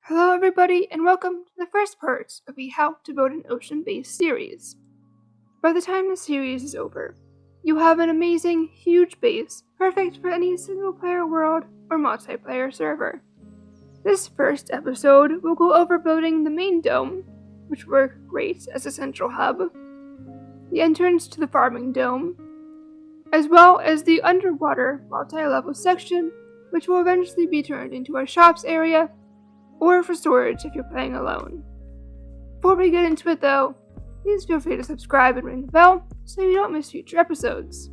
Hello everybody and welcome to the first part of the How to Build an Ocean-based series. By the time the series is over, you have an amazing, huge base perfect for any single-player world or multiplayer server. This first episode will go over building the main dome, which works great as a central hub, the entrance to the farming dome, as well as the underwater multi-level section, which will eventually be turned into a shops area or for storage if you're playing alone. Before we get into it though, please feel free to subscribe and ring the bell so you don't miss future episodes.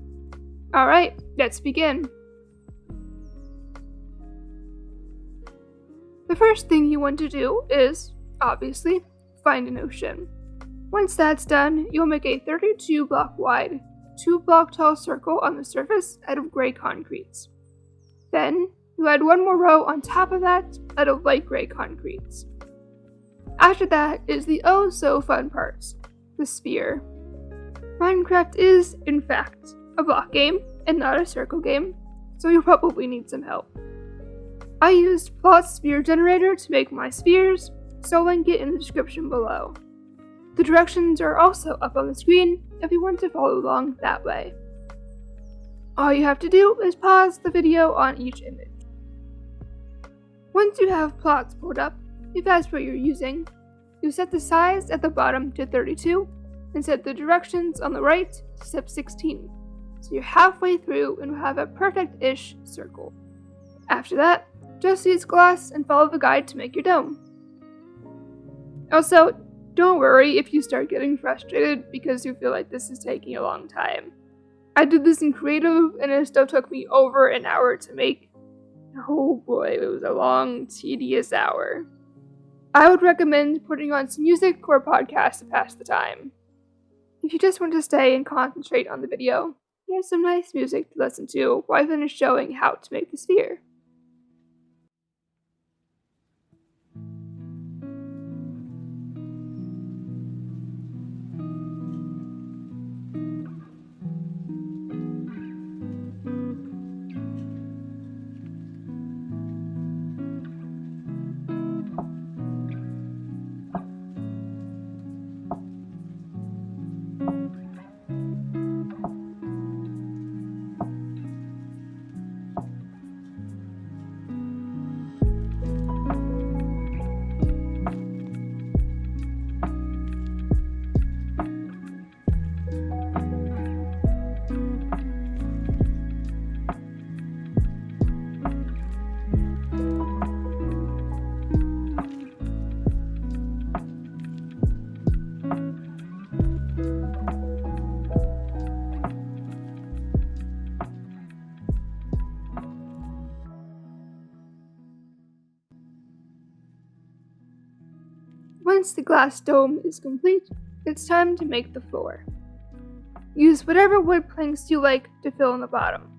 Alright, let's begin. The first thing you want to do is, obviously, find an ocean. Once that's done, you'll make a 32 block wide, 2 block tall circle on the surface out of gray concrete. Then, you add one more row on top of that out of light gray concrete. After that is the oh so fun part, the sphere. Minecraft is, in fact, a block game and not a circle game, so you'll probably need some help. I used Plot Sphere Generator to make my spheres, so I'll link it in the description below. The directions are also up on the screen if you want to follow along that way. All you have to do is pause the video on each image. Once you have plots pulled up, if that's what you're using, you set the size at the bottom to 32 and set the directions on the right to step 16. So you're halfway through and will have a perfect-ish circle. After that, just use glass and follow the guide to make your dome. Also, don't worry if you start getting frustrated because you feel like this is taking a long time. I did this in creative and it still took me over an hour to make. Oh boy, it was a long, tedious hour. I would recommend putting on some music or a podcast to pass the time. If you just want to stay and concentrate on the video, here's some nice music to listen to while I finish showing how to make the sphere. Once the glass dome is complete, it's time to make the floor. Use whatever wood planks you like to fill in the bottom.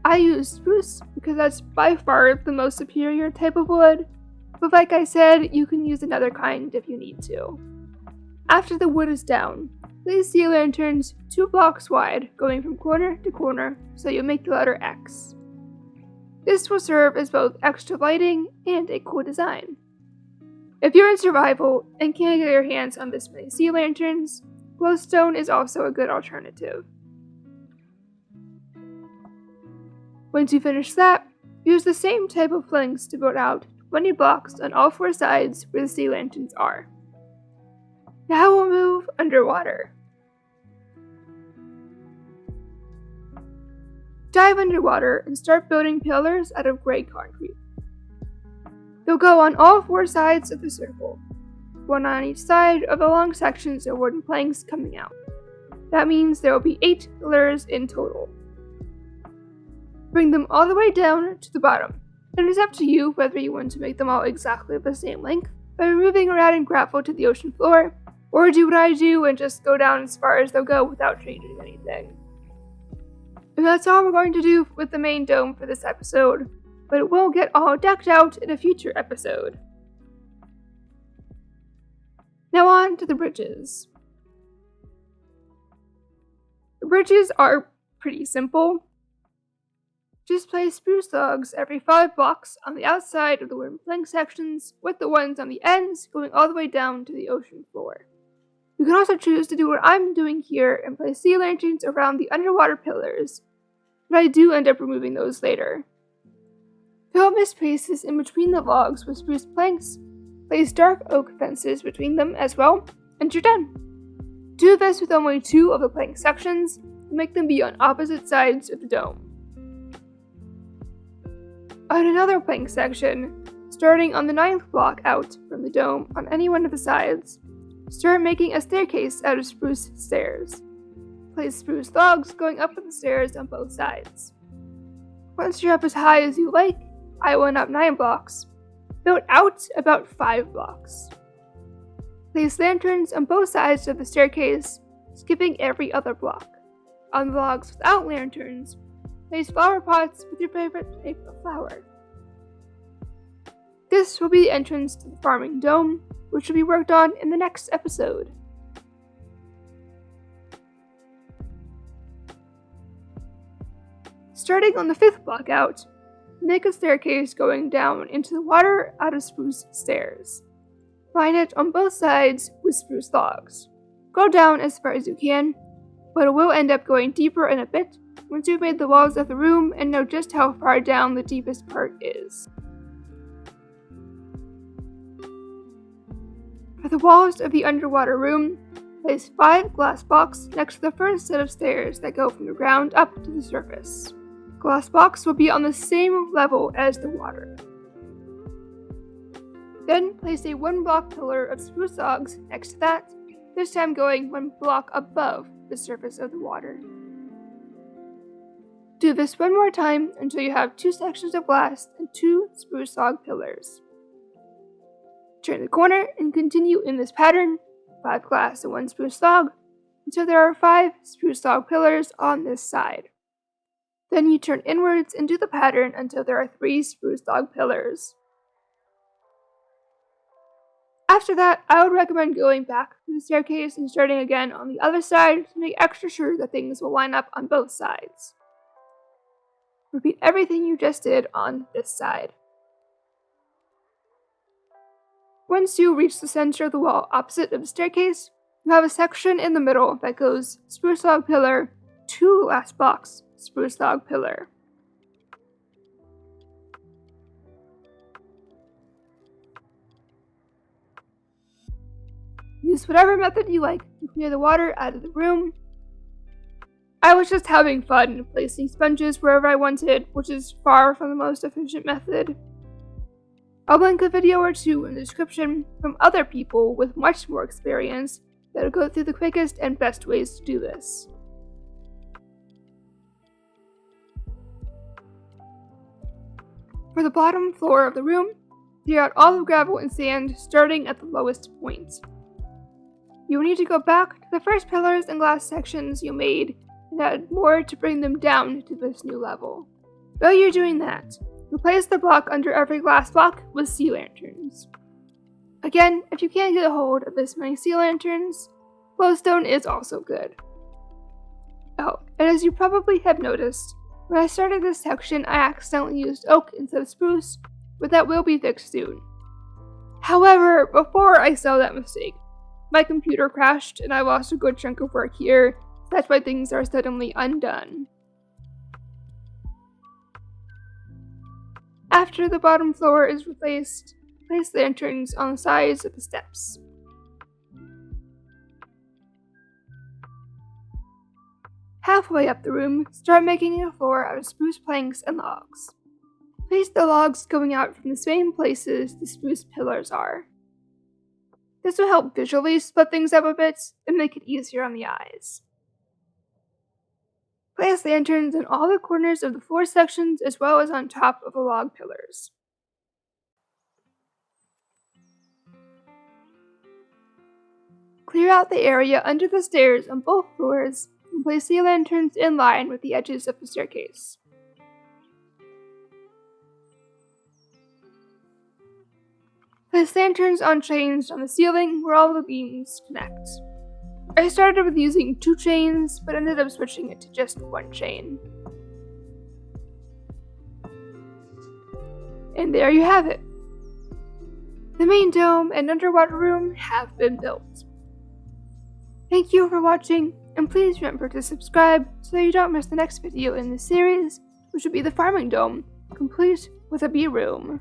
I use spruce because that's by far the most superior type of wood, but like I said, you can use another kind if you need to. After the wood is down, place sea lanterns 2 blocks wide going from corner to corner so you'll make the letter X. This will serve as both extra lighting and a cool design. If you're in survival and can't get your hands on this many sea lanterns, glowstone is also a good alternative. Once you finish that, use the same type of planks to build out 20 blocks on all 4 sides where the sea lanterns are. Now we'll move underwater. Dive underwater and start building pillars out of gray concrete. They'll go on all 4 sides of the circle, 1 on each side of the long sections of wooden planks coming out. That means there will be 8 pillars in total. Bring them all the way down to the bottom, and it's up to you whether you want to make them all exactly the same length by removing or adding gravel to the ocean floor, or do what I do and just go down as far as they'll go without changing anything. And that's all we're going to do with the main dome for this episode, but it will get all decked out in a future episode. Now on to the bridges. The bridges are pretty simple. Just place spruce logs every 5 blocks on the outside of the wooden plank sections, with the ones on the ends going all the way down to the ocean floor. You can also choose to do what I'm doing here and place sea lanterns around the underwater pillars, but I do end up removing those later. Fill up spaces in between the logs with spruce planks, place dark oak fences between them as well, and you're done. Do this with only 2 of the plank sections, and make them be on opposite sides of the dome. On another plank section, starting on the 9th block out from the dome on any one of the sides, start making a staircase out of spruce stairs. Place spruce logs going up the stairs on both sides. Once you're up as high as you like, I went up 9 blocks, built out about 5 blocks. Place lanterns on both sides of the staircase, skipping every other block. On the logs without lanterns, place flower pots with your favorite type of flower. This will be the entrance to the farming dome, which will be worked on in the next episode. Starting on the 5th block out, make a staircase going down into the water out of spruce stairs. Line it on both sides with spruce logs. Go down as far as you can, but it will end up going deeper in a bit once you've made the walls of the room and know just how far down the deepest part is. For the walls of the underwater room, place 5 glass blocks next to the first set of stairs that go from the ground up to the surface. Glass blocks will be on the same level as the water. Then place a 1-block pillar of spruce logs next to that, this time going 1 block above the surface of the water. Do this one more time until you have 2 sections of glass and 2 spruce log pillars. Turn the corner and continue in this pattern, 5 glass and 1 spruce log, until there are 5 spruce log pillars on this side. Then you turn inwards and do the pattern until there are 3 spruce log pillars. After that, I would recommend going back to the staircase and starting again on the other side to make extra sure that things will line up on both sides. Repeat everything you just did on this side. Once you reach the center of the wall opposite of the staircase, you have a section in the middle that goes spruce log pillar, 2 glass blocks, spruce log pillar. Use whatever method you like to clear the water out of the room. I was just having fun placing sponges wherever I wanted, which is far from the most efficient method. I'll link a video or 2 in the description from other people with much more experience that'll go through the quickest and best ways to do this. For the bottom floor of the room, clear out all the gravel and sand starting at the lowest point. You will need to go back to the first pillars and glass sections you made and add more to bring them down to this new level. While you're doing that, replace the block under every glass block with sea lanterns. Again, if you can't get a hold of this many sea lanterns, glowstone is also good. Oh, and as you probably have noticed, when I started this section I accidentally used oak instead of spruce, but that will be fixed soon. However, before I saw that mistake, my computer crashed and I lost a good chunk of work here, so that's why things are suddenly undone. After the bottom floor is replaced, place lanterns on the sides of the steps. Halfway up the room, start making a floor out of spruce planks and logs. Place the logs going out from the same places the spruce pillars are. This will help visually split things up a bit and make it easier on the eyes. Place lanterns in all the corners of the floor sections as well as on top of the log pillars. Clear out the area under the stairs on both floors and place sea lanterns in line with the edges of the staircase. Place lanterns on chains on the ceiling where all the beams connect. I started with using 2 chains, but ended up switching it to just 1 chain. And there you have it. The main dome and underwater room have been built. Thank you for watching, and please remember to subscribe so that you don't miss the next video in this series, which will be the farming dome, complete with a bee room.